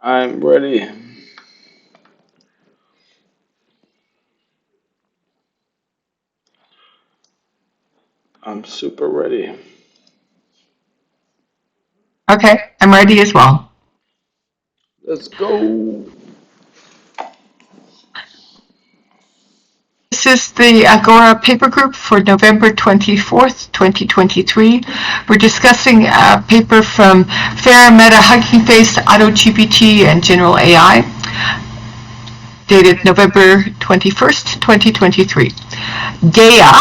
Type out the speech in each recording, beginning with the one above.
I'm ready. I'm super ready. Okay, I'm ready as well. Let's go. This is the Agora paper group for November 24th, 2023. We're discussing a paper from Fair, Meta, Hugging Face, AutoGPT, and General AI, dated November 21st, 2023. GAIA,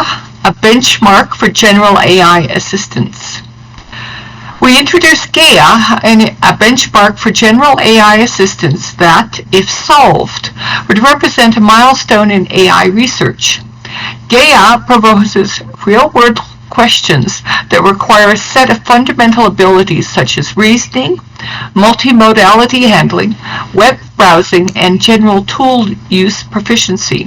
a benchmark for general AI assistance. We introduced GAIA, a benchmark for general AI assistance that, if solved, would represent a milestone in AI research. GAIA proposes real-world questions that require a set of fundamental abilities such as reasoning, multimodality handling, web browsing, and general tool use proficiency.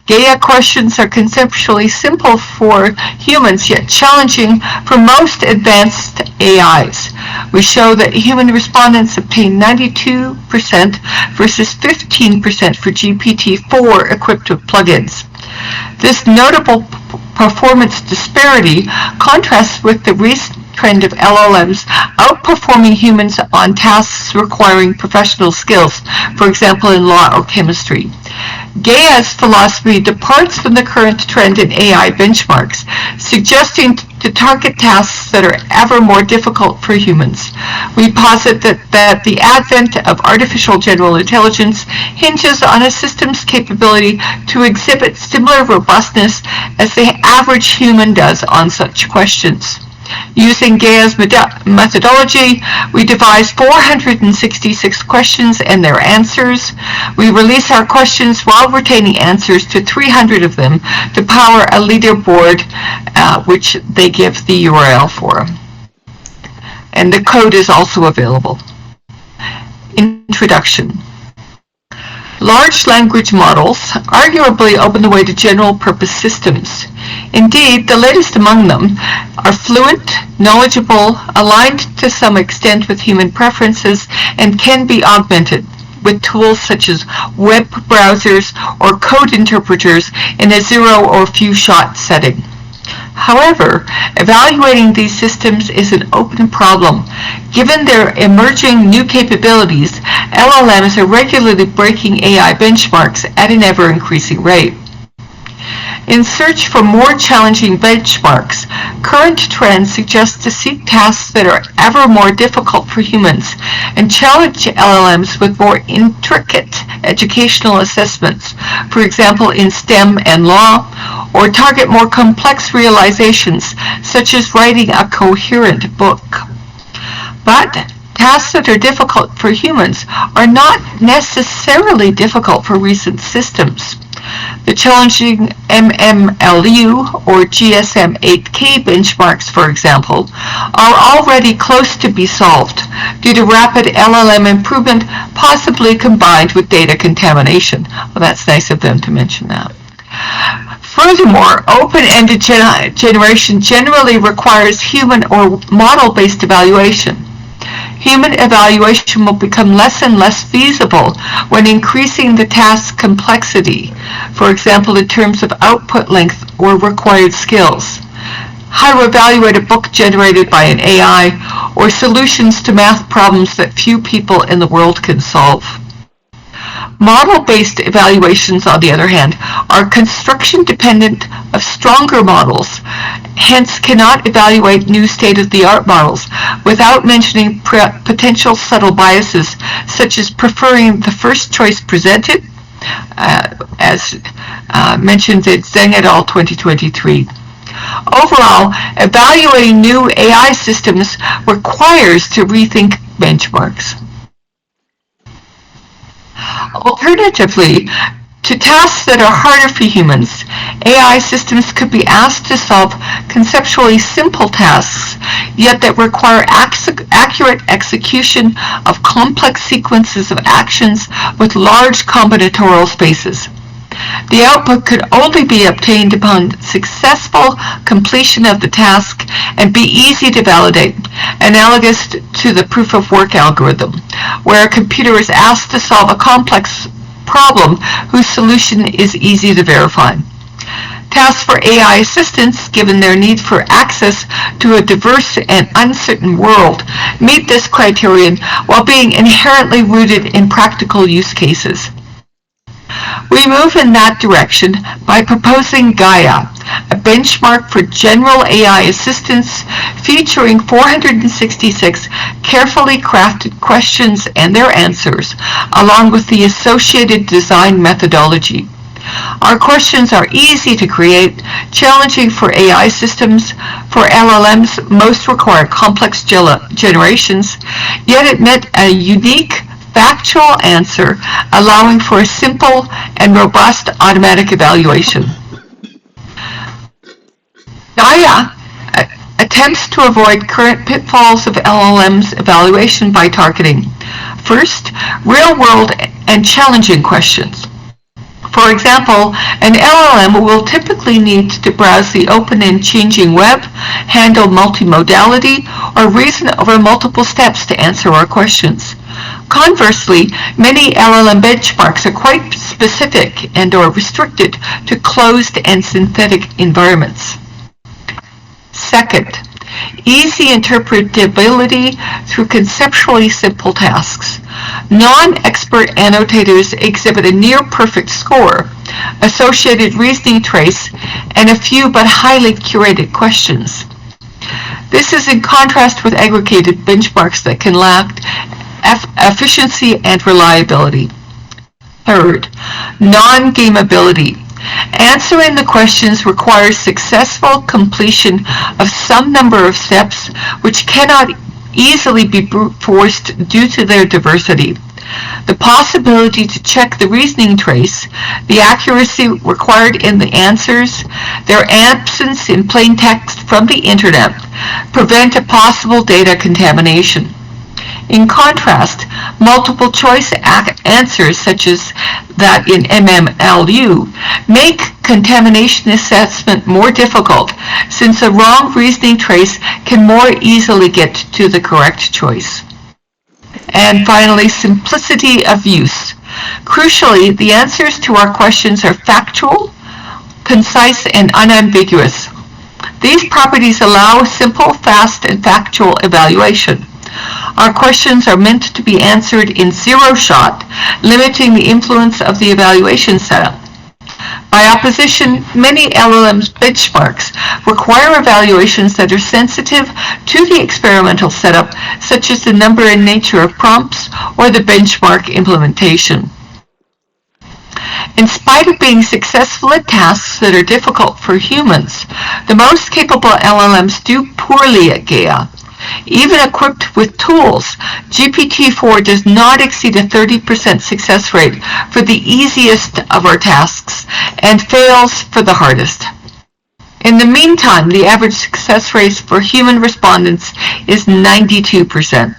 GAIA questions are conceptually simple for humans, yet challenging for most advanced AIs. We show that human respondents obtain 92% versus 15% for GPT-4 equipped with plugins. This notable performance disparity contrasts with the recent trend of LLMs outperforming humans on tasks requiring professional skills, for example in law or chemistry. GAIA's philosophy departs from the current trend in AI benchmarks, suggesting to target tasks that are ever more difficult for humans. We posit that the advent of artificial general intelligence hinges on a system's capability to exhibit similar robustness as the average human does on such questions. Using GAIA's methodology, we devised 466 questions and their answers. We release our questions while retaining answers to 300 of them to power a leaderboard, which they give the URL for. And the code is also available. Introduction. Large language models arguably open the way to general-purpose systems. Indeed, the latest among them are fluent, knowledgeable, aligned to some extent with human preferences, and can be augmented with tools such as web browsers or code interpreters in a zero or few-shot setting. However, evaluating these systems is an open problem. Given their emerging new capabilities, LLMs are regularly breaking AI benchmarks at an ever-increasing rate. In search for more challenging benchmarks, current trends suggest to seek tasks that are ever more difficult for humans and challenge LLMs with more intricate educational assessments, for example in STEM and law, or target more complex realizations, such as writing a coherent book. But tasks that are difficult for humans are not necessarily difficult for recent systems. The challenging MMLU or GSM-8K benchmarks, for example, are already close to be solved due to rapid LLM improvement, possibly combined with data contamination. Well, that's nice of them to mention that. Furthermore, open-ended generation generally requires human or model-based evaluation. Human evaluation will become less and less feasible when increasing the task's complexity, for example in terms of output length or required skills. How to evaluate a book generated by an AI, or solutions to math problems that few people in the world can solve. Model-based evaluations, on the other hand, are construction-dependent of stronger models, hence cannot evaluate new state-of-the-art models without mentioning potential subtle biases, such as preferring the first choice presented, as mentioned in Zeng et al. 2023. Overall, evaluating new AI systems requires to rethink benchmarks. Alternatively, to tasks that are harder for humans, AI systems could be asked to solve conceptually simple tasks, yet that require accurate execution of complex sequences of actions with large combinatorial spaces. The output could only be obtained upon successful completion of the task and be easy to validate, analogous to the proof of work algorithm, where a computer is asked to solve a complex problem whose solution is easy to verify. Tasks for AI assistants, given their need for access to a diverse and uncertain world, meet this criterion while being inherently rooted in practical use cases. We move in that direction by proposing GAIA, a benchmark for general AI assistants featuring 466 carefully crafted questions and their answers, along with the associated design methodology. Our questions are easy to create, challenging for AI systems. For LLMs, most require complex generations, yet admit a unique factual answer, allowing for a simple and robust automatic evaluation. GAIA attempts to avoid current pitfalls of LLM's evaluation by targeting, first, real-world and challenging questions. For example, an LLM will typically need to browse the open and changing web, handle multimodality, or reason over multiple steps to answer our questions. Conversely, many LLM benchmarks are quite specific and/or restricted to closed and synthetic environments. Second, easy interpretability through conceptually simple tasks. Non-expert annotators exhibit a near-perfect score, associated reasoning trace, and a few but highly curated questions. This is in contrast with aggregated benchmarks that can lack efficiency and reliability. Third, non-gameability. Answering the questions requires successful completion of some number of steps which cannot easily be brute forced due to their diversity. The possibility to check the reasoning trace, the accuracy required in the answers, their absence in plain text from the internet, prevent a possible data contamination. In contrast, multiple choice answers such as that in MMLU make contamination assessment more difficult, since a wrong reasoning trace can more easily get to the correct choice. And finally, simplicity of use. Crucially, the answers to our questions are factual, concise, and unambiguous. These properties allow simple, fast, and factual evaluation. Our questions are meant to be answered in zero-shot, limiting the influence of the evaluation setup. By opposition, many LLM's benchmarks require evaluations that are sensitive to the experimental setup, such as the number and nature of prompts or the benchmark implementation. In spite of being successful at tasks that are difficult for humans, the most capable LLMs do poorly at GAIA. Even equipped with tools, GPT-4 does not exceed a 30% success rate for the easiest of our tasks and fails for the hardest. In the meantime, the average success rate for human respondents is 92%.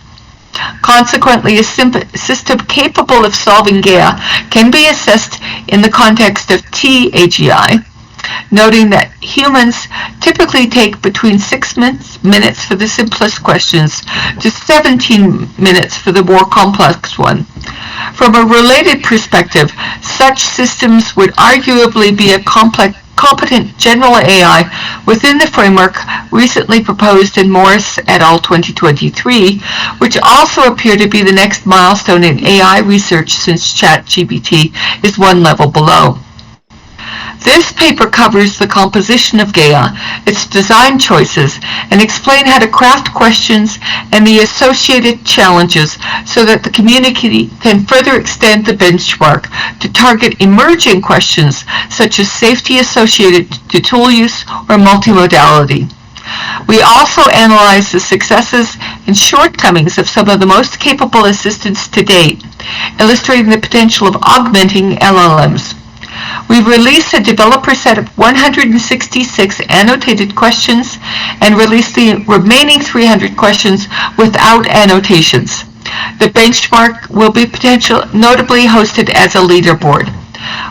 Consequently, a system capable of solving GAIA can be assessed in the context of TAGI, noting that humans typically take between 6 minutes for the simplest questions to 17 minutes for the more complex one. From a related perspective, such systems would arguably be a competent general AI within the framework recently proposed in Morris et al. 2023, which also appear to be the next milestone in AI research since ChatGPT is one level below. This paper covers the composition of GAIA, its design choices, and explain how to craft questions and the associated challenges so that the community can further extend the benchmark to target emerging questions such as safety associated to tool use or multimodality. We also analyze the successes and shortcomings of some of the most capable assistants to date, illustrating the potential of augmenting LLMs. We released a developer set of 166 annotated questions and released the remaining 300 questions without annotations. The benchmark will be notably hosted as a leaderboard.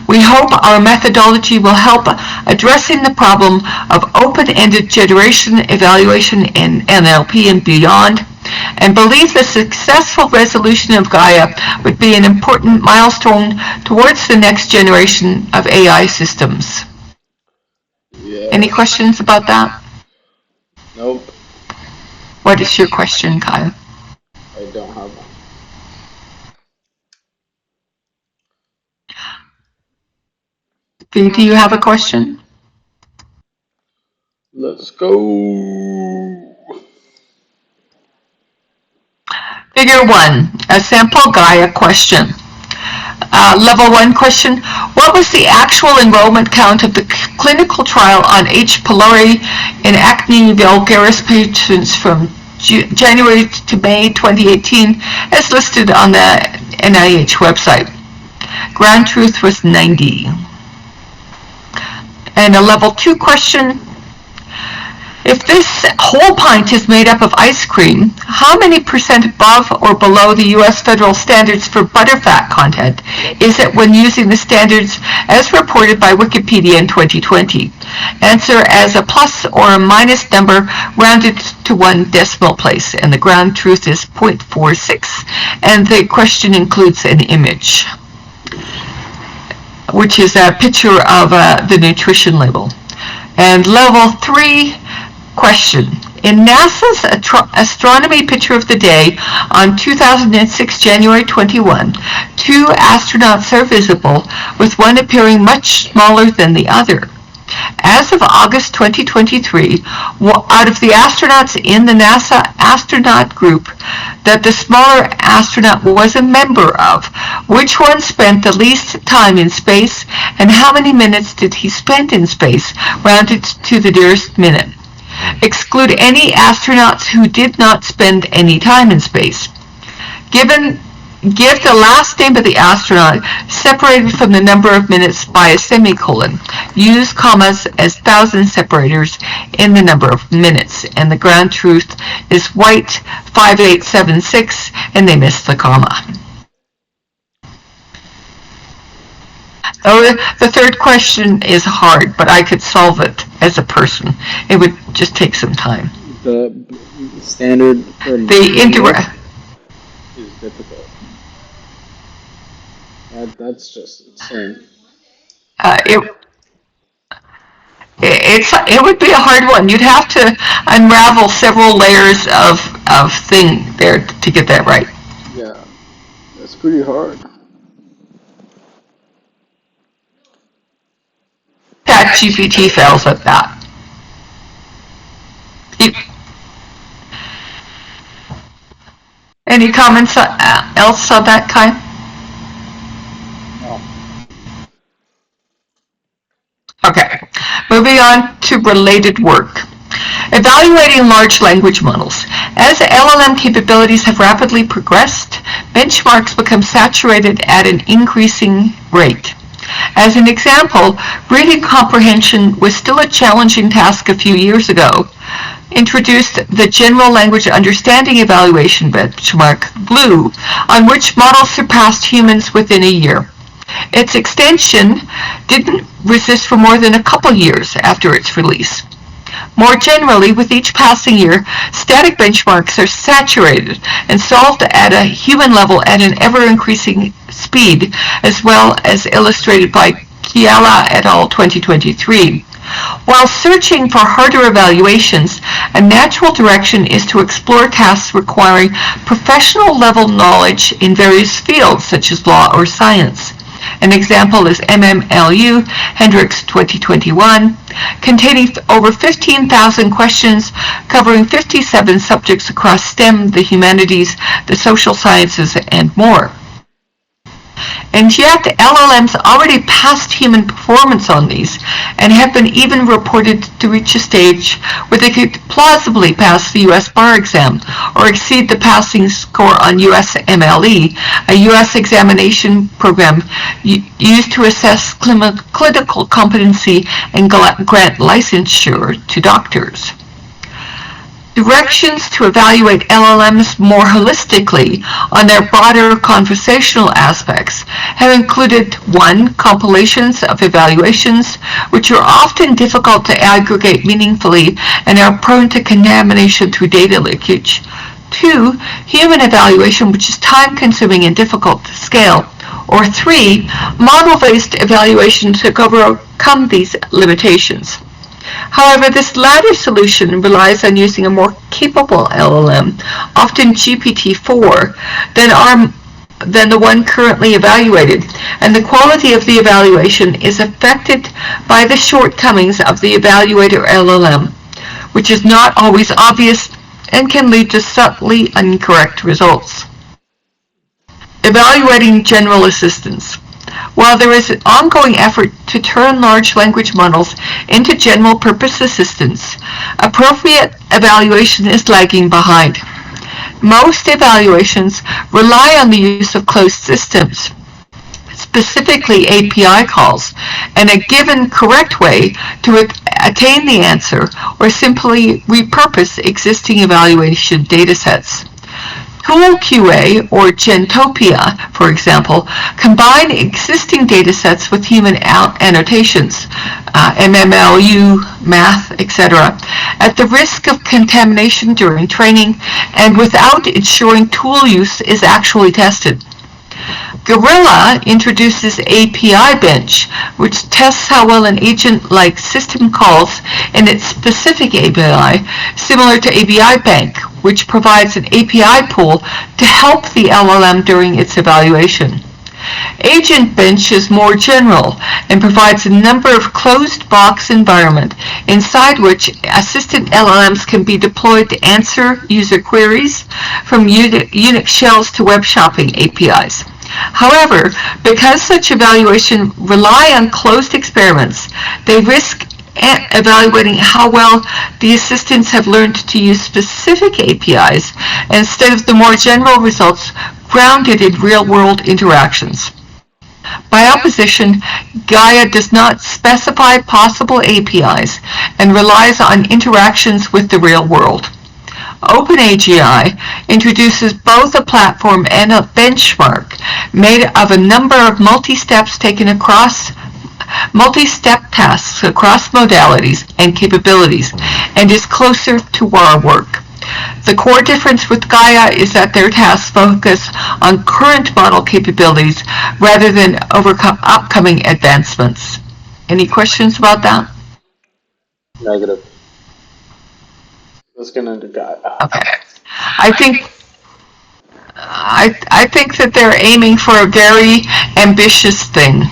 We hope our methodology will help addressing the problem of open-ended generation evaluation in NLP and beyond, and believe the successful resolution of GAIA would be an important milestone towards the next generation of AI systems. Yeah. Any questions about that? Nope. What is your question, Kyle? I don't have one. Do you have a question? Let's go. Figure 1, a sample GAIA question. Level 1 question, what was the actual enrollment count of the clinical trial on H. pylori in acne vulgaris patients from January to May 2018 as listed on the NIH website? Ground truth was 90. And a level 2 question, if this whole pint is made up of ice cream, how many % above or below the U.S. federal standards for butterfat content is it when using the standards as reported by Wikipedia in 2020? Answer as a plus or a minus number rounded to 1 decimal place, and the ground truth is 0.46, and the question includes an image, which is a picture of the nutrition label. And level 3, question. In NASA's astronomy picture of the day on 2006 January 21, 2 astronauts are visible, with one appearing much smaller than the other. As of August 2023, out of the astronauts in the NASA astronaut group that the smaller astronaut was a member of, which one spent the least time in space, and how many minutes did he spend in space, rounded to the nearest minute? Exclude any astronauts who did not spend any time in space. Give the last name of the astronaut separated from the number of minutes by a semicolon. Use commas as thousand separators in the number of minutes. And the ground truth is white 5876, and they missed the comma. Oh, the third question is hard, but I could solve it as a person. It would just take some time. The standard for The indirect is difficult. That's just insane. It would be a hard one. You'd have to unravel several layers of thing there to get that right. Yeah, that's pretty hard. ChatGPT fails at that. Any comments else on that, Kai? No. Okay, moving on to related work. Evaluating large language models. As LLM capabilities have rapidly progressed, benchmarks become saturated at an increasing rate. As an example, reading comprehension was still a challenging task a few years ago. Introduced the General Language Understanding Evaluation benchmark, GLUE, on which models surpassed humans within a year. Its extension didn't resist for more than a couple years after its release. More generally, with each passing year, static benchmarks are saturated and solved at a human level at an ever-increasing speed, as well as illustrated by Kiala et al. 2023. While searching for harder evaluations, a natural direction is to explore tasks requiring professional-level knowledge in various fields, such as law or science. An example is MMLU Hendricks 2021, containing over 15,000 questions covering 57 subjects across STEM, the humanities, the social sciences, and more. And yet, LLMs already passed human performance on these and have been even reported to reach a stage where they could plausibly pass the U.S. bar exam or exceed the passing score on U.S. MLE, a U.S. examination program used to assess clinical competency and grant licensure to doctors. Directions to evaluate LLMs more holistically on their broader conversational aspects have included 1. Compilations of evaluations, which are often difficult to aggregate meaningfully and are prone to contamination through data leakage. 2. Human evaluation, which is time-consuming and difficult to scale. Or 3. Model-based evaluation to overcome these limitations. However, this latter solution relies on using a more capable LLM, often GPT-4, than the one currently evaluated, and the quality of the evaluation is affected by the shortcomings of the evaluator LLM, which is not always obvious and can lead to subtly incorrect results. Evaluating general assistance. While there is an ongoing effort to turn large language models into general-purpose assistants, appropriate evaluation is lagging behind. Most evaluations rely on the use of closed systems, specifically API calls, and a given correct way to attain the answer or simply repurpose existing evaluation datasets. Tool QA or Gentopia, for example, combine existing datasets with human annotations, MMLU, math, etc., at the risk of contamination during training and without ensuring tool use is actually tested. Gorilla introduces API Bench, which tests how well an agent-like system calls in its specific API, similar to API Bank, which provides an API pool to help the LLM during its evaluation. Agent Bench is more general and provides a number of closed box environment inside which assistant LLMs can be deployed to answer user queries from Unix shells to web shopping APIs. However, because such evaluation rely on closed experiments, they risk evaluating how well the assistants have learned to use specific APIs instead of the more general results grounded in real-world interactions. By opposition, GAIA does not specify possible APIs and relies on interactions with the real world. OpenAGI introduces both a platform and a benchmark made of a number of multi-step tasks across modalities and capabilities and is closer to our work. The core difference with GAIA is that their tasks focus on current model capabilities rather than upcoming advancements. Any questions about that? Negative. Let's get into GAIA. Okay. I think that they're aiming for a very ambitious thing.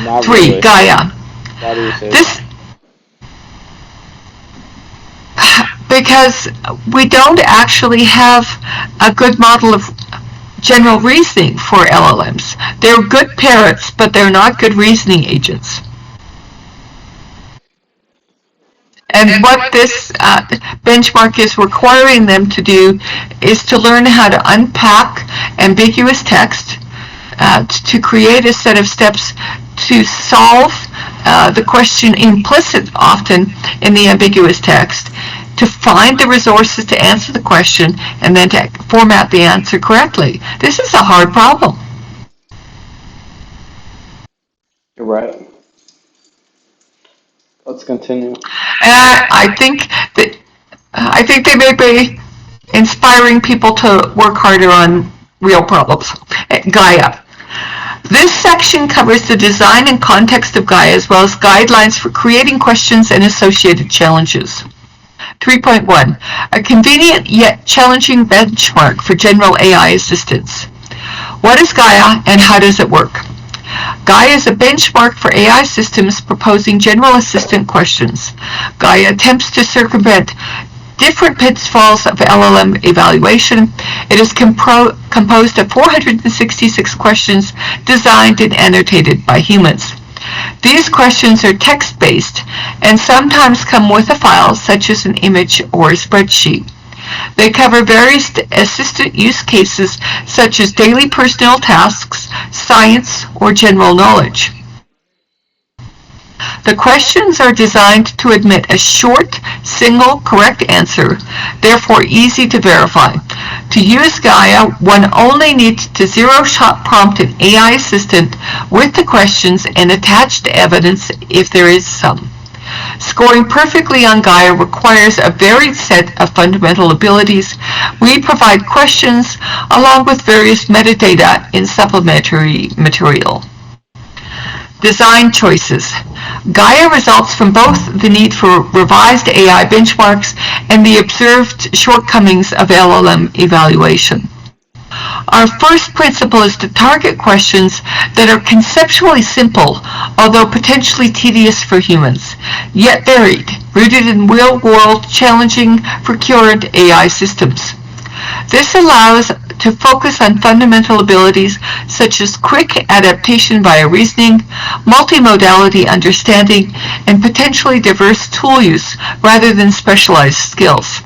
Not 3. really. GAIA. Why do you say This because we don't actually have a good model of general reasoning for LLMs. They're good parrots, but they're not good reasoning agents. And what this benchmark is requiring them to do is to learn how to unpack ambiguous text, to create a set of steps to solve the question implicit often in the ambiguous text, to find the resources to answer the question, and then to format the answer correctly. This is a hard problem. You're right. Let's continue. I think they may be inspiring people to work harder on real problems. GAIA. This section covers the design and context of GAIA as well as guidelines for creating questions and associated challenges. 3.1. A convenient yet challenging benchmark for general AI assistance. What is GAIA and how does it work? GAIA is a benchmark for AI systems proposing general assistant questions. GAIA attempts to circumvent different pitfalls of LLM evaluation. It is composed of 466 questions designed and annotated by humans. These questions are text-based and sometimes come with a file such as an image or a spreadsheet. They cover various assistant use cases such as daily personnel tasks, science, or general knowledge. The questions are designed to admit a short, single, correct answer, therefore easy to verify. To use GAIA, one only needs to zero-shot prompt an AI assistant with the questions and attached evidence if there is some. Scoring perfectly on GAIA requires a varied set of fundamental abilities. We provide questions along with various metadata in supplementary material. Design choices. GAIA results from both the need for revised AI benchmarks and the observed shortcomings of LLM evaluation. Our first principle is to target questions that are conceptually simple, although potentially tedious for humans, yet varied, rooted in real-world, challenging for current AI systems. This allows to focus on fundamental abilities such as quick adaptation via reasoning, multimodality understanding, and potentially diverse tool use rather than specialized skills.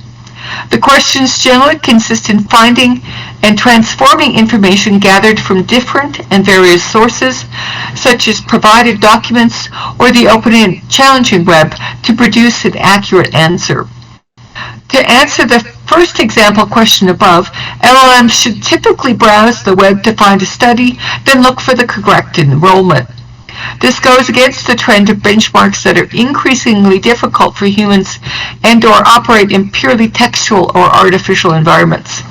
The questions generally consist in finding and transforming information gathered from different and various sources, such as provided documents or the open and challenging web, to produce an accurate answer. To answer the first example question above, LLMs should typically browse the web to find a study, then look for the correct enrollment. This goes against the trend of benchmarks that are increasingly difficult for humans and/or operate in purely textual or artificial environments.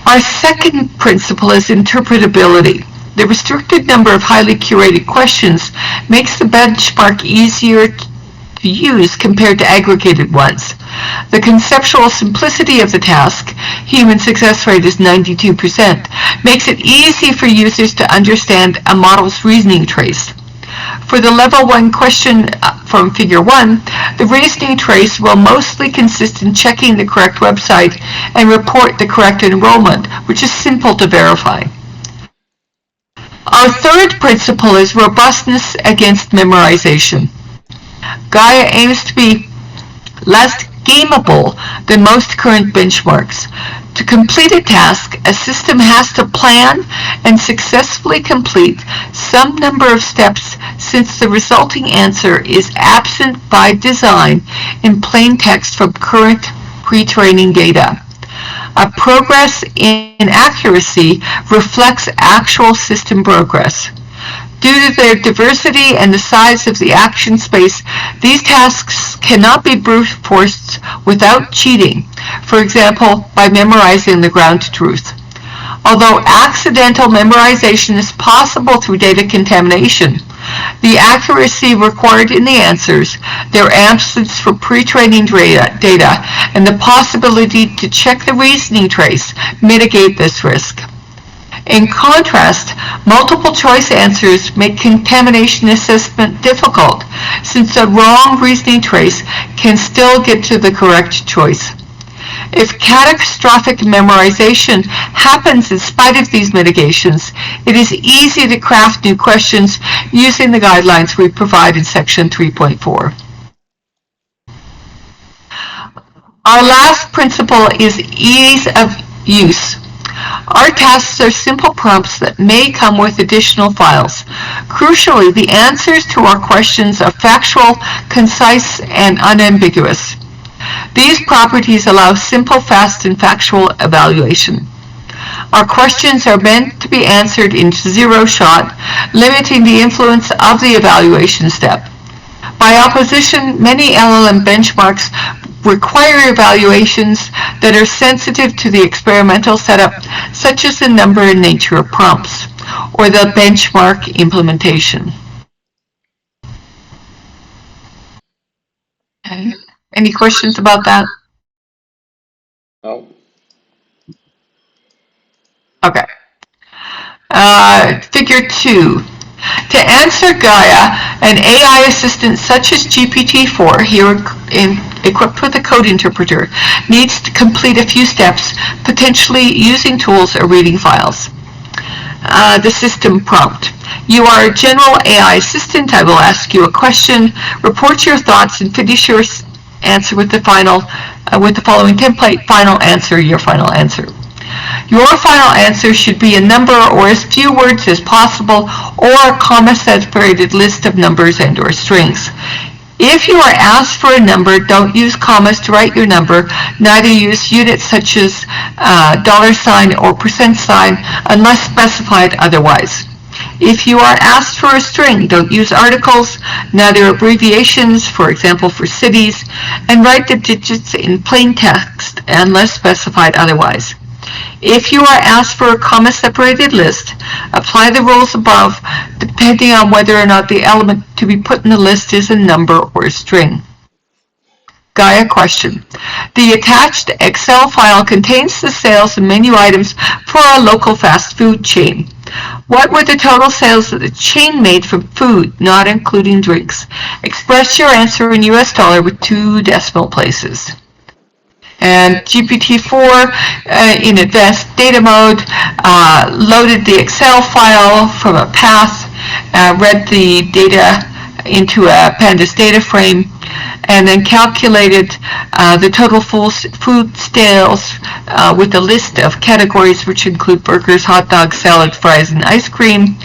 Our second principle is interpretability. The restricted number of highly curated questions makes the benchmark easier to use compared to aggregated ones. The conceptual simplicity of the task, human success rate is 92%, makes it easy for users to understand a model's reasoning trace. For the level 1 question from figure 1, the reasoning trace will mostly consist in checking the correct website and report the correct enrollment, which is simple to verify. Our third principle is robustness against memorization. GAIA aims to be less gameable than most current benchmarks. To complete a task, a system has to plan and successfully complete some number of steps since the resulting answer is absent by design in plain text from current pre-training data. A progress in accuracy reflects actual system progress. Due to their diversity and the size of the action space, these tasks cannot be brute forced without cheating, for example, by memorizing the ground truth. Although accidental memorization is possible through data contamination, the accuracy required in the answers, their absence for pre-training data, and the possibility to check the reasoning trace mitigate this risk. In contrast, multiple choice answers make contamination assessment difficult, since the wrong reasoning trace can still get to the correct choice. If catastrophic memorization happens in spite of these mitigations, it is easy to craft new questions using the guidelines we provide in section 3.4. Our last principle is ease of use. Our tasks are simple prompts that may come with additional files. Crucially, the answers to our questions are factual, concise, and unambiguous. These properties allow simple, fast, and factual evaluation. Our questions are meant to be answered in zero-shot, limiting the influence of the evaluation step. By opposition, many LLM benchmarks require evaluations that are sensitive to the experimental setup, such as the number and nature of prompts, or the benchmark implementation. Okay. Any questions about that? Oh. Okay. Figure 2. To answer GAIA, an AI assistant such as GPT-4, here equipped with a code interpreter, needs to complete a few steps, potentially using tools or reading files. The system prompt. You are a general AI assistant. I will ask you a question, report your thoughts, and finish your answer with the following template. Final answer, your final answer. Your final answer should be a number or as few words as possible, or a comma-separated list of numbers and or strings. If you are asked for a number, don't use commas to write your number. Neither use units such as $sign or %sign unless specified otherwise. If you are asked for a string, don't use articles, neither abbreviations, for example for cities, and write the digits in plain text unless specified otherwise. If you are asked for a comma-separated list, apply the rules above depending on whether or not the element to be put in the list is a number or a string. GAIA question. The attached Excel file contains the sales and menu items for a local fast food chain. What were the total sales that the chain made from food, not including drinks? Express your answer in US dollar with 2 decimal places. And GPT-4 in advanced data mode loaded the Excel file from a path, read the data into a pandas data frame, and then calculated the total food sales with a list of categories which include burgers, hot dogs, salad, fries, and ice cream,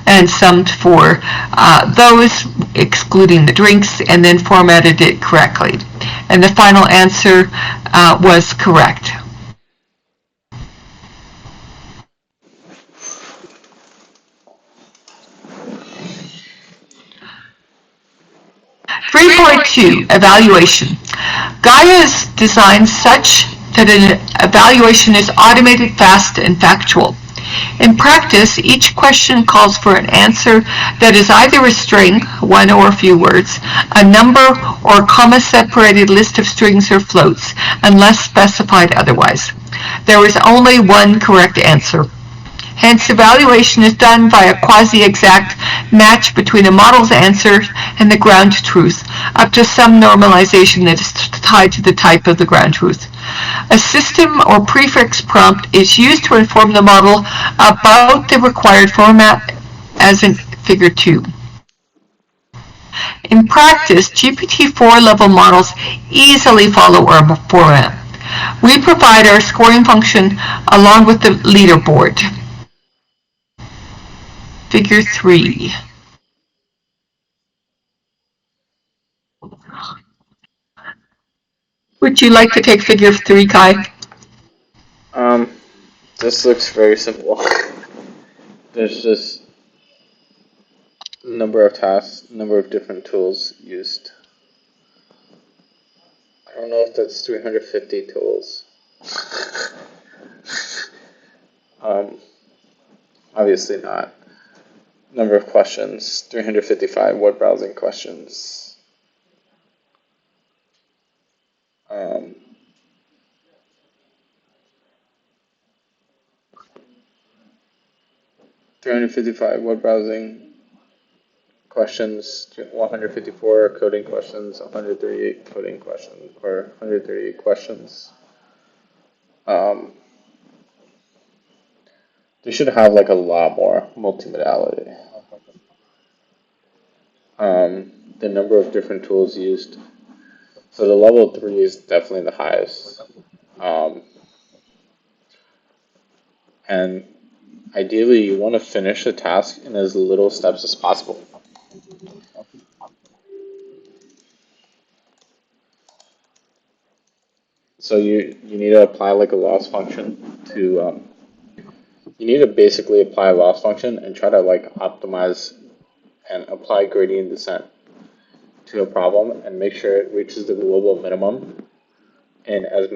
and summed for those excluding the drinks, and then formatted it correctly. And the final answer was correct. (3.2) Evaluation. GAIA is designed such that an evaluation is automated, fast, and factual. In practice, each question calls for an answer that is either a string, one or a few words, a number, or a comma-separated list of strings or floats, unless specified otherwise. There is only one correct answer. Hence, evaluation is done by a quasi-exact match between a model's answer and the ground truth, up to some normalization that is tied to the type of the ground truth. A system or prefix prompt is used to inform the model about the required format, as in Figure 2. In practice, GPT-4 level models easily follow our format. We provide our scoring function along with the leaderboard. Figure 3. Would you like to take Figure 3, Kai? This looks very simple. There's just number of tasks, number of different tools used. I don't know if that's 350 tools. Obviously not. Number of questions, 355 web browsing questions. 355 web browsing questions, 154 coding questions, 138 coding questions, or 138 questions. They should have like a lot more multimodality. The number of different tools used. So the level 3 is definitely the highest. And ideally, you want to finish the task in as little steps as possible. So you need to apply like a loss function to, you need to basically apply a loss function and try to like optimize and apply gradient descent to a problem and make sure it reaches the global minimum in as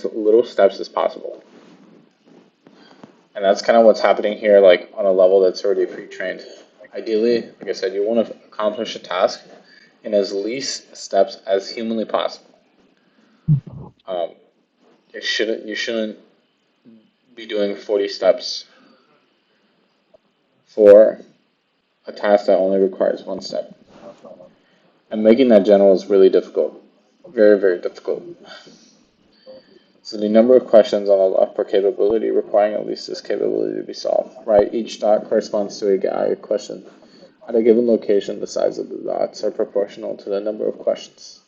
little steps as possible. And that's kind of what's happening here, like on a level that's already pre-trained. Ideally, like I said, you want to accomplish a task in as least steps as humanly possible. You shouldn't be doing 40 steps for a task that only requires 1 step. And making that general is really difficult. Very, very difficult. So the number of questions on the left per capability requiring at least this capability to be solved, right? Each dot corresponds to a GAIA question. At a given location, the size of the dots are proportional to the number of questions.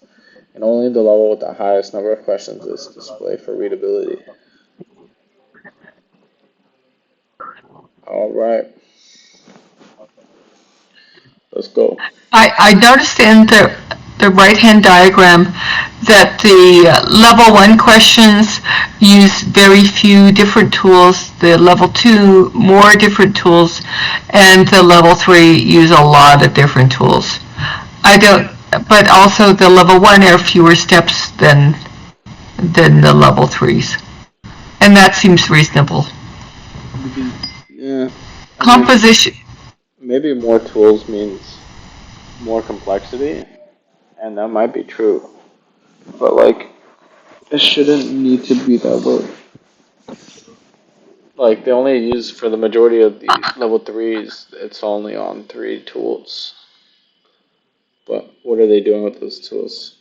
And only the level with the highest number of questions is displayed for readability. All right. Let's go. I noticed in the right-hand diagram that the level 1 questions use very few different tools, the level 2 more different tools, and the level 3 use a lot of different tools. But also the level 1 are fewer steps than the level 3s. And that seems reasonable. Yeah. Composition. Maybe more tools means more complexity, and that might be true. But like, it shouldn't need to be that way. Like, they only use, for the majority of the level 3s, it's only on 3 tools. But what are they doing with those tools?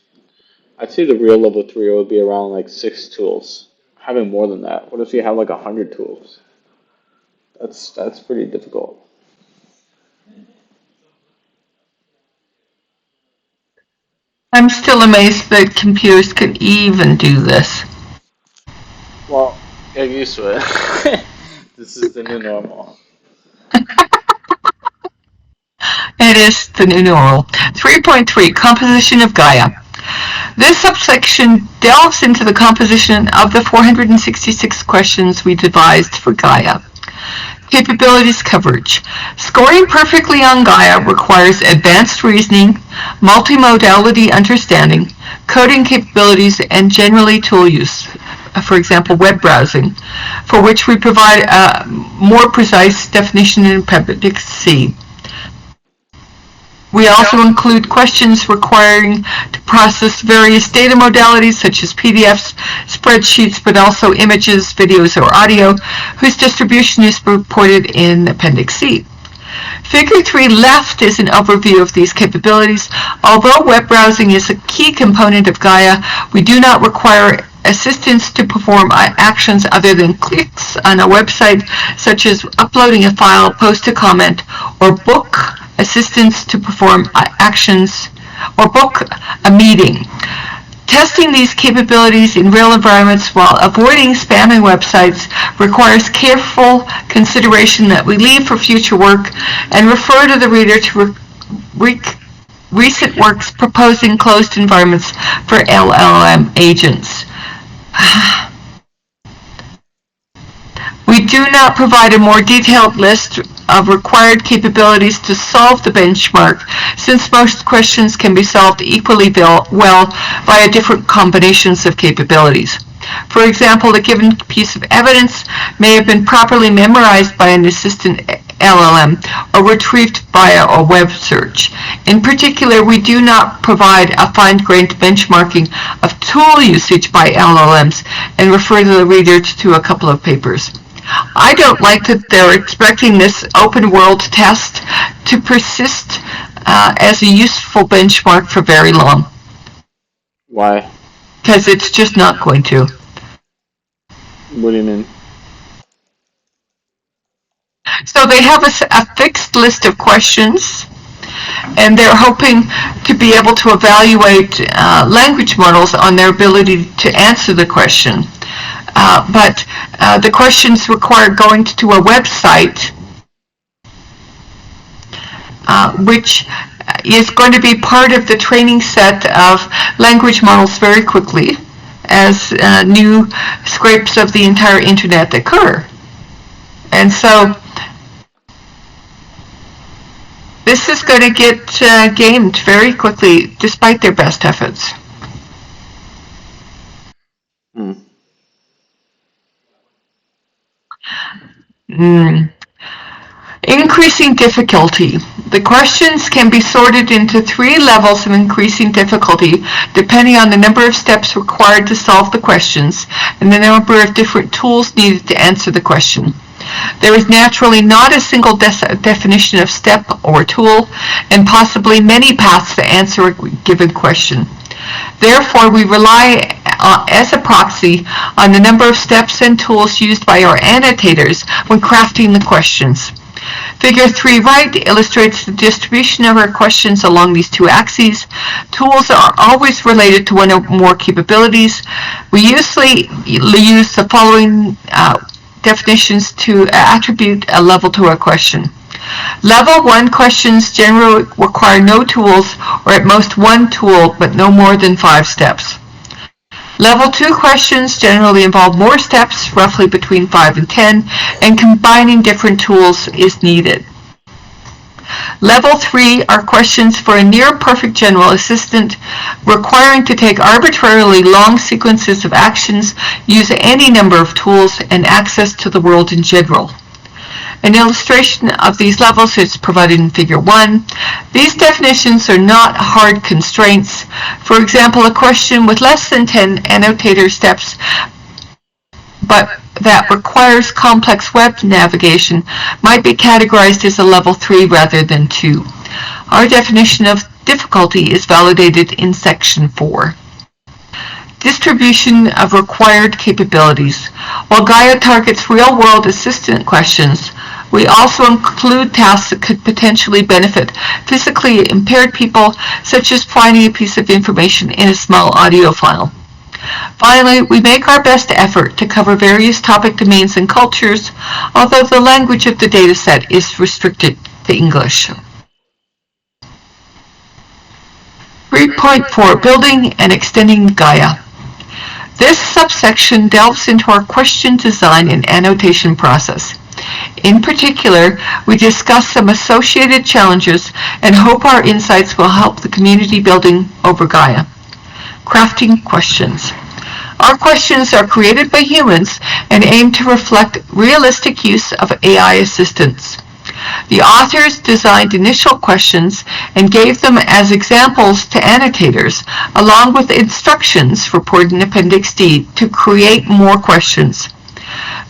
I'd say the real level 3 would be around like 6 tools. Having more than that. What if you have like 100 tools? That's pretty difficult. I'm still amazed that computers can even do this. Well, get used to it. This is the new normal. It is the new normal. 3.3, Composition of GAIA. This subsection delves into the composition of the 466 questions we devised for GAIA. Capabilities coverage. Scoring perfectly on GAIA requires advanced reasoning, multimodality understanding, coding capabilities, and generally tool use, for example, web browsing, for which we provide a more precise definition in Appendix C. We also include questions requiring to process various data modalities such as PDFs, spreadsheets, but also images, videos, or audio, whose distribution is reported in Appendix C. Figure 3 left is an overview of these capabilities. Although web browsing is a key component of GAIA, we do not require assistance to perform actions other than clicks on a website, such as uploading a file, post a comment, or book assistance to perform actions, or book a meeting. Testing these capabilities in real environments while avoiding spamming websites requires careful consideration that we leave for future work and refer to the reader to recent works proposing closed environments for LLM agents. We do not provide a more detailed list of required capabilities to solve the benchmark, since most questions can be solved equally well via different combinations of capabilities. For example, a given piece of evidence may have been properly memorized by an assistant LLM or retrieved via a web search. In particular, we do not provide a fine-grained benchmarking of tool usage by LLMs and refer the reader to a couple of papers. I don't like that they're expecting this open world test to persist as a useful benchmark for very long. Why? Because it's just not going to. What do you mean? So they have a fixed list of questions, and they're hoping to be able to evaluate language models on their ability to answer the question. But the questions require going to a website, which is going to be part of the training set of language models very quickly as new scrapes of the entire internet occur. And so this is going to get gamed very quickly despite their best efforts. Increasing difficulty. The questions can be sorted into 3 levels of increasing difficulty depending on the number of steps required to solve the questions and the number of different tools needed to answer the question. There is naturally not a single definition of step or tool, and possibly many paths to answer a given question. Therefore, we rely as a proxy on the number of steps and tools used by our annotators when crafting the questions. Figure 3 right illustrates the distribution of our questions along these 2 axes. Tools are always related to one or more capabilities. We usually use the following definitions to attribute a level to a question. Level 1 questions generally require no tools or at most one tool, but no more than 5 steps. Level 2 questions generally involve more steps, roughly between 5 and 10, and combining different tools is needed. Level 3 are questions for a near-perfect general assistant, requiring to take arbitrarily long sequences of actions, use any number of tools, and access to the world in general. An illustration of these levels is provided in Figure 1. These definitions are not hard constraints. For example, a question with less than 10 annotator steps but that requires complex web navigation might be categorized as a level 3 rather than 2. Our definition of difficulty is validated in Section 4. Distribution of required capabilities. While GAIA targets real-world assistant questions, we also include tasks that could potentially benefit physically impaired people, such as finding a piece of information in a small audio file. Finally, we make our best effort to cover various topic domains and cultures, although the language of the dataset is restricted to English. 3.4 Building and Extending GAIA. This subsection delves into our question design and annotation process. In particular, we discuss some associated challenges and hope our insights will help the community building over GAIA. Crafting questions. Our questions are created by humans and aim to reflect realistic use of AI assistance. The authors designed initial questions and gave them as examples to annotators, along with instructions reported in Appendix D to create more questions.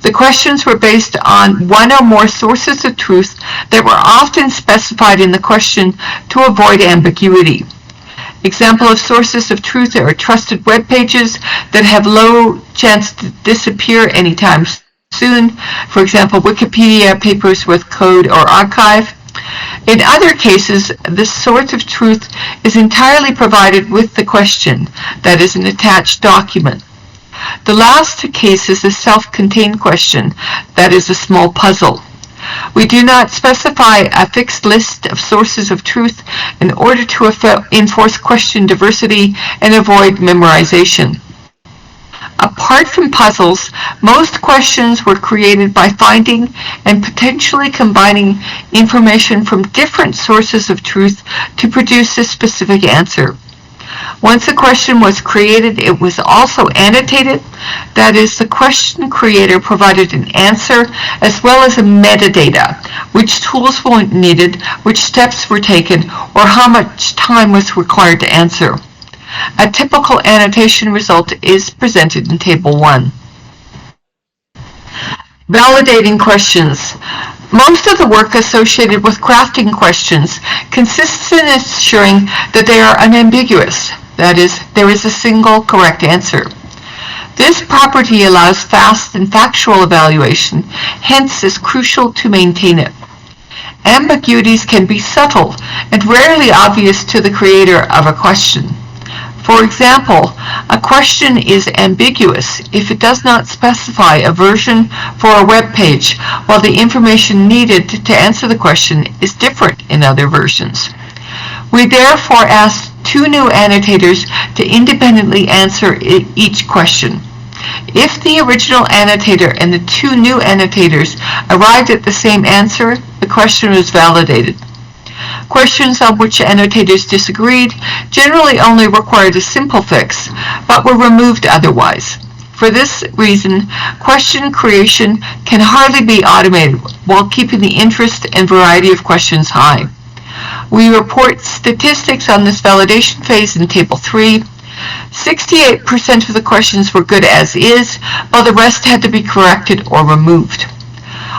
The questions were based on one or more sources of truth that were often specified in the question to avoid ambiguity. Example of sources of truth are trusted web pages that have low chance to disappear anytime soon. For example, Wikipedia papers with code or archive. In other cases, the source of truth is entirely provided with the question, that is an attached document. The last case is a self-contained question, that is a small puzzle. We do not specify a fixed list of sources of truth in order to enforce question diversity and avoid memorization. Apart from puzzles, most questions were created by finding and potentially combining information from different sources of truth to produce a specific answer. Once a question was created, it was also annotated. That is, the question creator provided an answer as well as a metadata, which tools were needed, which steps were taken, or how much time was required to answer. A typical annotation result is presented in Table 1. Validating questions. Most of the work associated with crafting questions consists in ensuring that they are unambiguous. That is, there is a single correct answer. This property allows fast and factual evaluation, hence is crucial to maintain it. Ambiguities can be subtle and rarely obvious to the creator of a question. For example, a question is ambiguous if it does not specify a version for a web page, while the information needed to answer the question is different in other versions. We therefore asked 2 new annotators to independently answer each question. If the original annotator and the 2 new annotators arrived at the same answer, the question was validated. Questions on which annotators disagreed generally only required a simple fix, but were removed otherwise. For this reason, question creation can hardly be automated while keeping the interest and variety of questions high. We report statistics on this validation phase in Table 3. 68% of the questions were good as is, while the rest had to be corrected or removed.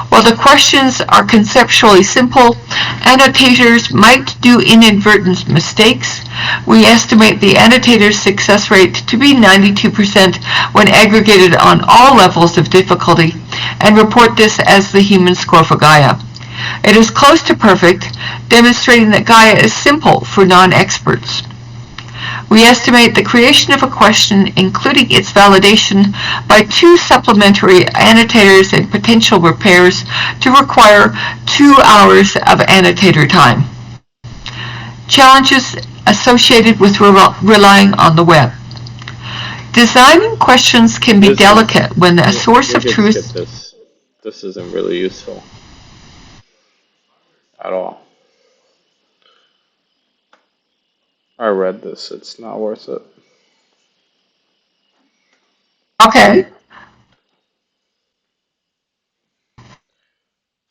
While the questions are conceptually simple, annotators might do inadvertent mistakes. We estimate the annotator's success rate to be 92% when aggregated on all levels of difficulty, and report this as the human score for GAIA. It is close to perfect, demonstrating that GAIA is simple for non-experts. We estimate the creation of a question, including its validation, by 2 supplementary annotators and potential repairs to require 2 hours of annotator time. Challenges associated with relying on the web. Designing questions can be delicate when a source of truth... This isn't really useful at all. I read this. It's not worth it. Okay.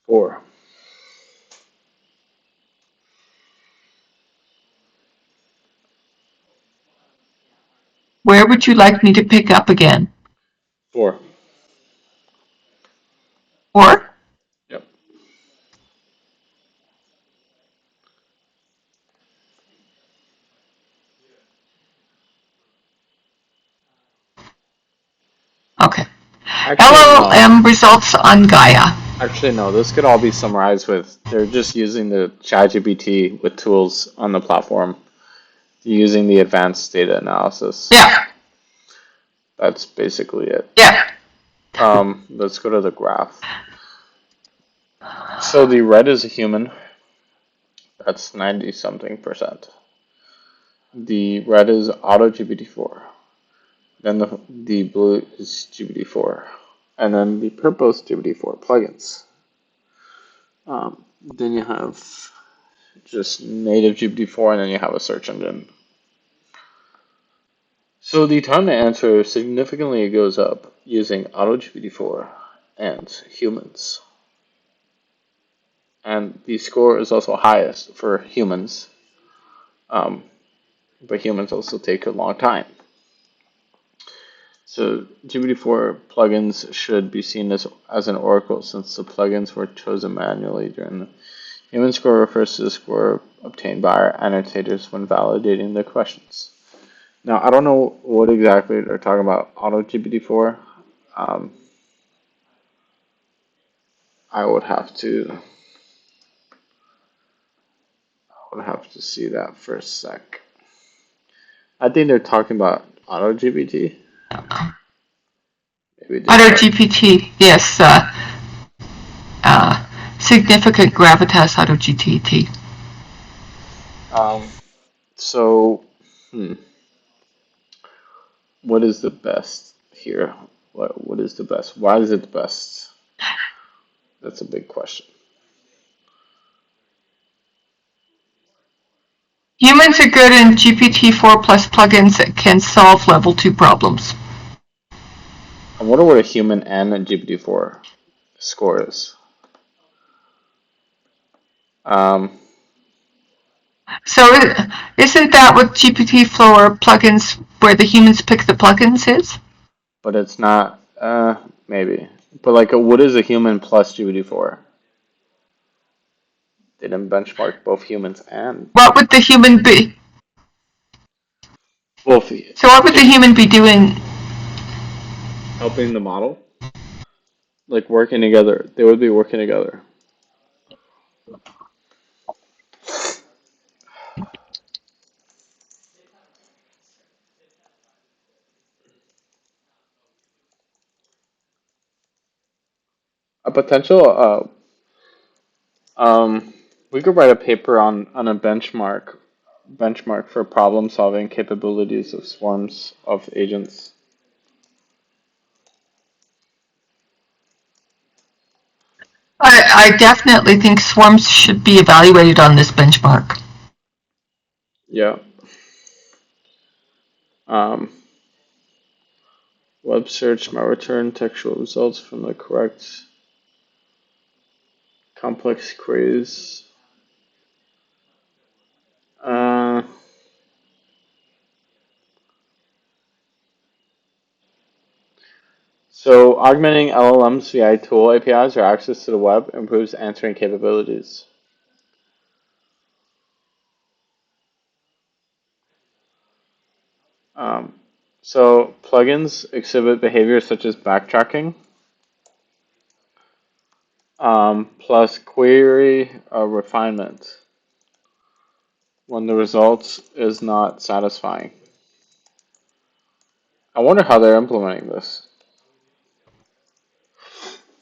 4. Where would you like me to pick up again? 4. 4? Yep. Okay. Actually, LLM results on GAIA. Actually, no. This could all be summarized with they're just using the ChatGPT with tools on the platform, using the advanced data analysis. Yeah. That's basically it. Yeah. Let's go to the graph. So the red is a human. That's 90-something%. The red is auto GPT-4. Then the blue is GPT-4. And then the purple is GPT-4 plugins. Then you have just native GPT-4, and then you have a search engine. So the time to answer significantly goes up using auto GPT-4 and humans. And the score is also highest for humans, but humans also take a long time. So GPT-4 plugins should be seen as an oracle, since the plugins were chosen manually during the human score refers to the score obtained by our annotators when validating the questions. Now, I don't know what exactly they're talking about auto GPT-4. I would have to see that for a sec. I think they're talking about auto GPT. Auto GPT, yes. Significant gravitas auto GPT. So, what is the best here? What is the best? Why is it the best? That's a big question. Humans are good, and GPT-4 plus plugins can solve level 2 problems. I wonder what a human and a GPT-4 score is. So isn't that what GPT-4 plugins, where the humans pick the plugins, is? But it's not, maybe. But like, what is a human plus GPT-4? They didn't benchmark both humans and... What would the human be? Both. So what would the human be doing? Helping the model? Like working together. They would be working together. A potential, we could write a paper on a benchmark for problem solving capabilities of swarms of agents. I definitely think swarms should be evaluated on this benchmark. Yeah. Web search might return textual results from the correct complex queries. So augmenting LLMs via tool APIs or access to the web improves answering capabilities. So plugins exhibit behaviors such as backtracking, plus query refinement when the result is not satisfying. I wonder how they're implementing this.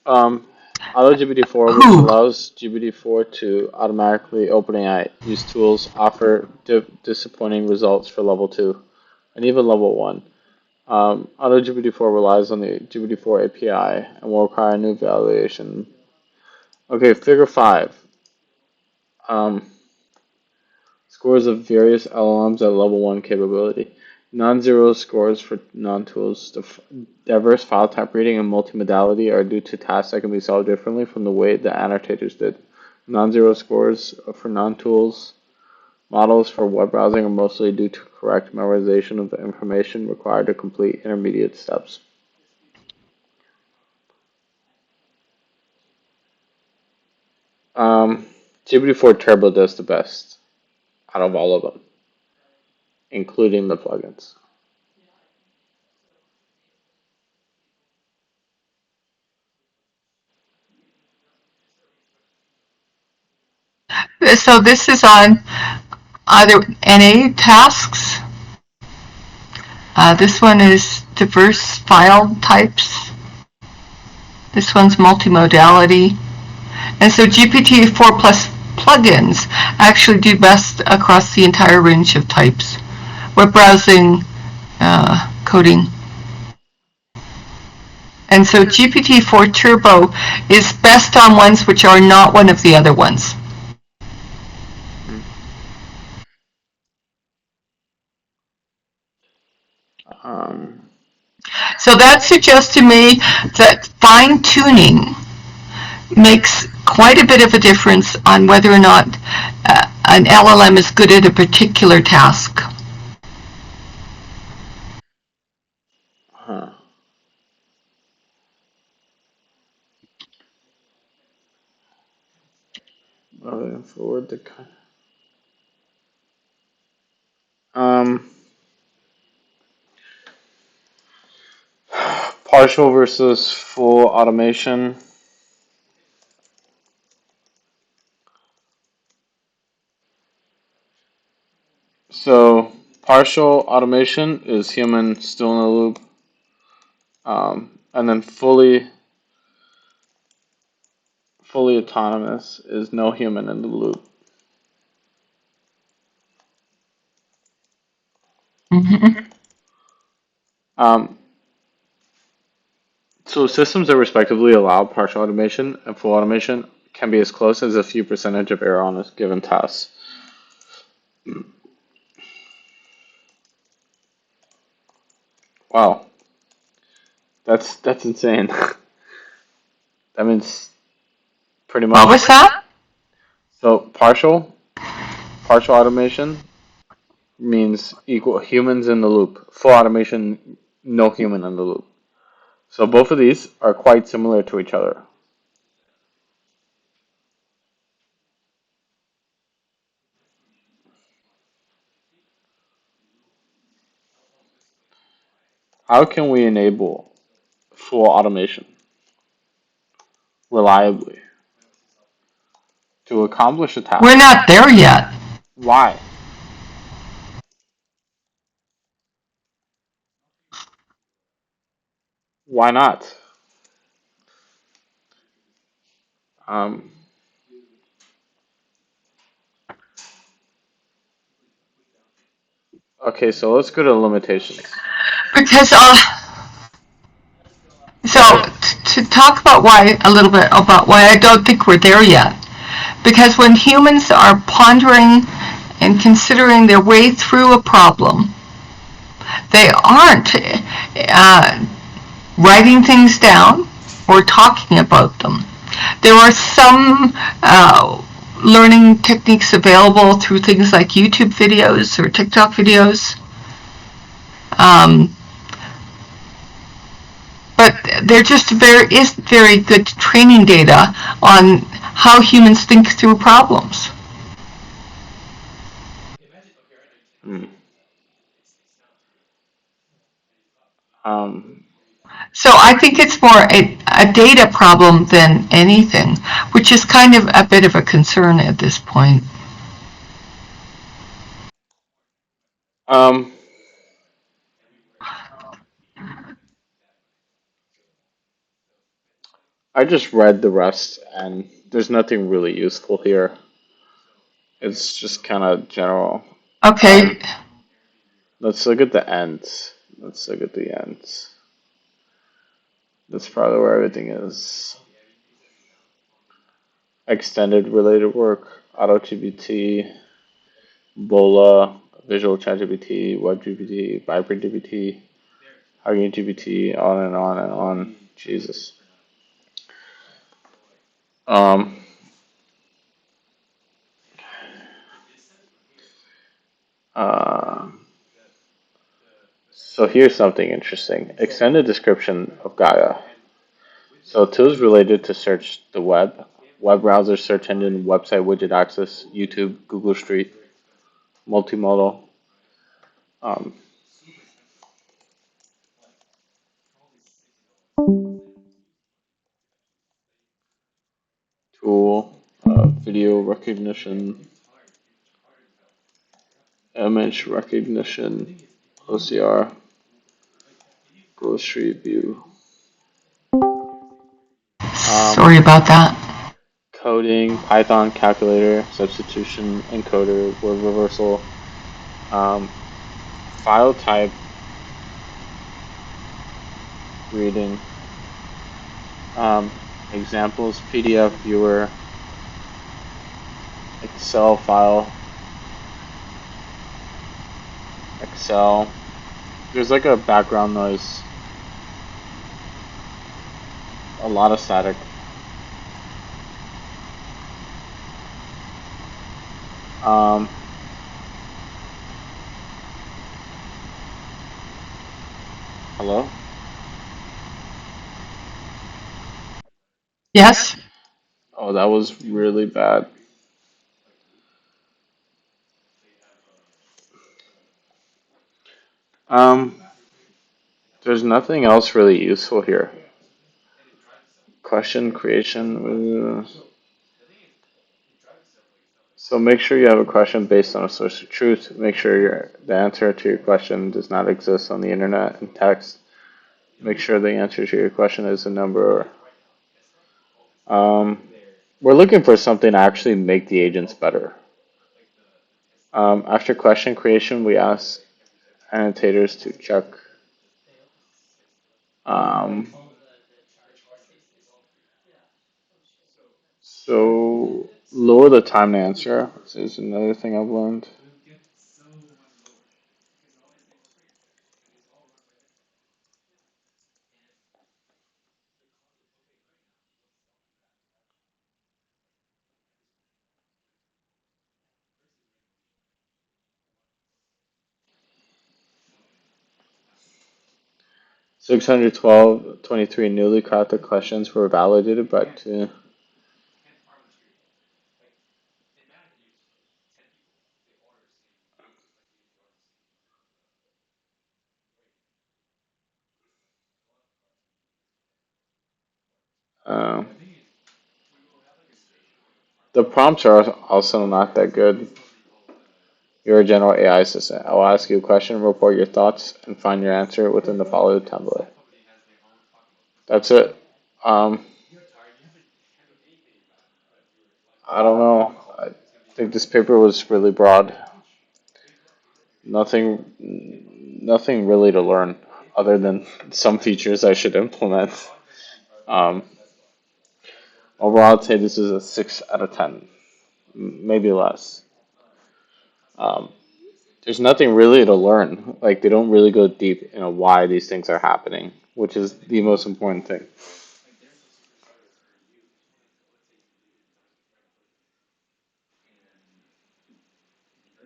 Um, AutoGPT-4, which Who? allows GPT-4 to automatically OpenAI use tools, offer disappointing results for level 2 and even level 1. AutoGPT-4 relies on the GPT-4 API and will require a new evaluation. Okay, figure 5. Um, Scores of various LLMs at level 1 capability. Non-zero scores for non-tools. Diverse file type reading and multimodality are due to tasks that can be solved differently from the way the annotators did. Non-zero scores for non-tools. Models for web browsing are mostly due to correct memorization of the information required to complete intermediate steps. Um, GPT-4 Turbo does the best out of all of them, including the plugins. So this is on either NA tasks. This one is diverse file types. This one's multimodality. And so GPT-4 plus plugins actually do best across the entire range of types. Web browsing, coding. And so GPT-4 Turbo is best on ones which are not one of the other ones. So that suggests to me that fine-tuning makes quite a bit of a difference on whether or not an LLM is good at a particular task. Huh. Moving forward, um, partial versus full automation. So partial automation is human still in the loop, and then fully autonomous is no human in the loop. Mm-hmm. Um, so systems that respectively allow partial automation and full automation can be as close as a few percentage of error on a given task. Wow, that's insane. That means pretty What much. was that? So partial automation means equal humans in the loop. Full automation, no human in the loop. So both of these are quite similar to each other. How can we enable full automation reliably to accomplish a We're task? not there yet. Why? Why not? Um, okay, so let's go to limitations. Because Go so ahead. to talk about why a little bit about why I don't think we're there yet. Because when humans are pondering and considering their way through a problem, they aren't uh, writing things down or talking about them. There are some learning techniques available through things like YouTube videos or TikTok videos. Um, but there just is very good training data on how humans think through problems. Hmm. Um, So I think it's more a data problem than anything, which is kind of a bit of a concern at this point. um, I just read the rest, and there's nothing really useful here. It's just kind of general. Okay. Let's look at the ends. Let's look at the ends. That's probably where everything is. Extended related work, AutoGPT, Bola, Visual ChatGPT, WebGPT, VibrantGPT, Hugging GPT, on and on and on. Jesus. Um, uh, so here's something interesting. Extended description of GAIA. So tools related to search the web browser, search engine, website widget access, YouTube, Google Street, multimodal. Um, tool, video recognition, image recognition, OCR, Google Street View. Sorry about that. Coding, Python calculator, substitution, encoder, word reversal, file type, reading, examples, PDF viewer, Excel file, Excel. There's like a background noise, a lot of static. Hello? Yes? Oh, that was really bad. Um, there's nothing else really useful here. Question creation. So make sure you have a question based on a source of truth. Make sure the answer to your question does not exist on the internet in text. Make sure the answer to your question is a number. We're looking for something to actually make the agents better. After question creation, we ask annotators to check. So lower the time to answer. This is another thing I've learned. Six hundred 23 newly crafted questions were validated by two. Um, the prompts are also not that good. You're a general AI assistant. I will ask you a question, report your thoughts, and find your answer within the followed template. That's it. I don't know. I think this paper was really broad. Nothing really to learn other than some features I should implement. Um, Overall, I'd say this is a 6 out of 10, maybe less. Um, there's nothing really to learn. Like, they don't really go deep into why these things are happening, which is the most important thing.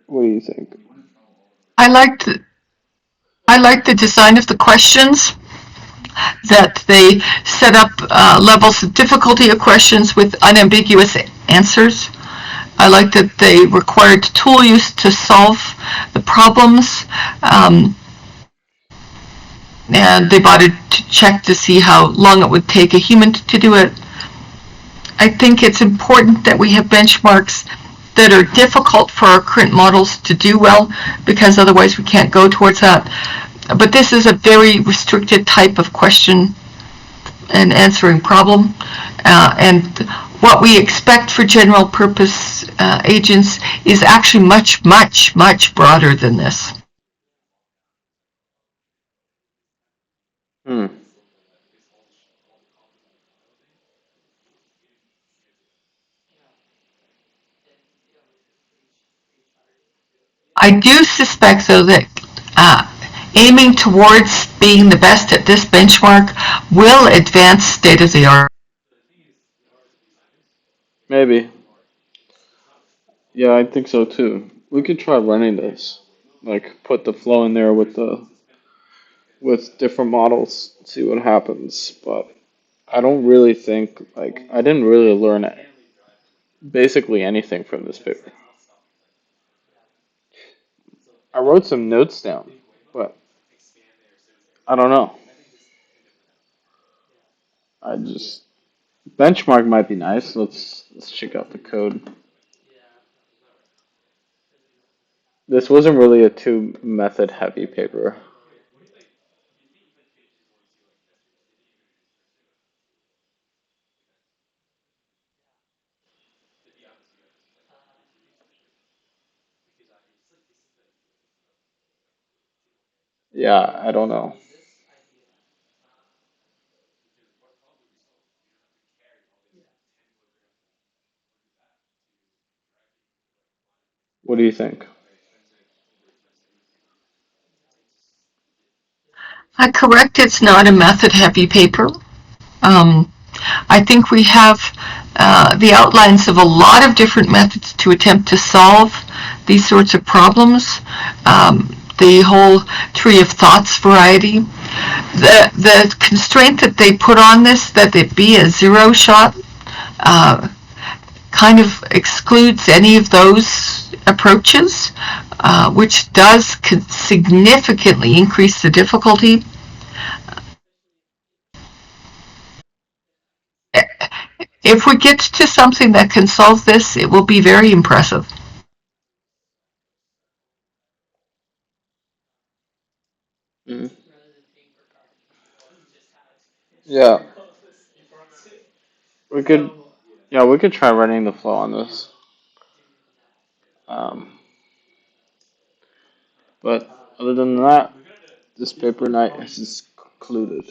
What do you think? I liked I like the design of the questions, that they set up levels of difficulty of questions with unambiguous answers. I like that they required tool use to solve the problems, and they bought it to check to see how long it would take a human to do it. I think it's important that we have benchmarks that are difficult for our current models to do well, because otherwise we can't go towards that. But this is a very restricted type of question and answering problem. And what we expect for general purpose agents is actually much, much, much broader than this. Hmm. I do suspect, though, that aiming towards being the best at this benchmark will advance state of the art. Maybe. Yeah, I think so too. We could try running this. Like put the flow in there with different models, see what happens. But I don't really think like I didn't really learn basically anything from this paper. I wrote some notes down, but I don't know. I just benchmark might be nice. Let's check out the code. This wasn't really a too method heavy paper. Yeah, I don't know. What do you think? Correct, it's not a method-heavy paper. Um, I think we have the outlines of a lot of different methods to attempt to solve these sorts of problems. The whole tree of thoughts variety. The constraint that they put on this, that it be a zero shot, uh, kind of excludes any of those approaches, which does significantly increase the difficulty. If we get to something that can solve this, it will be very impressive. Mm. Yeah, we could. Yeah, we could try running the flow on this. Um, but other than that, this paper night is concluded.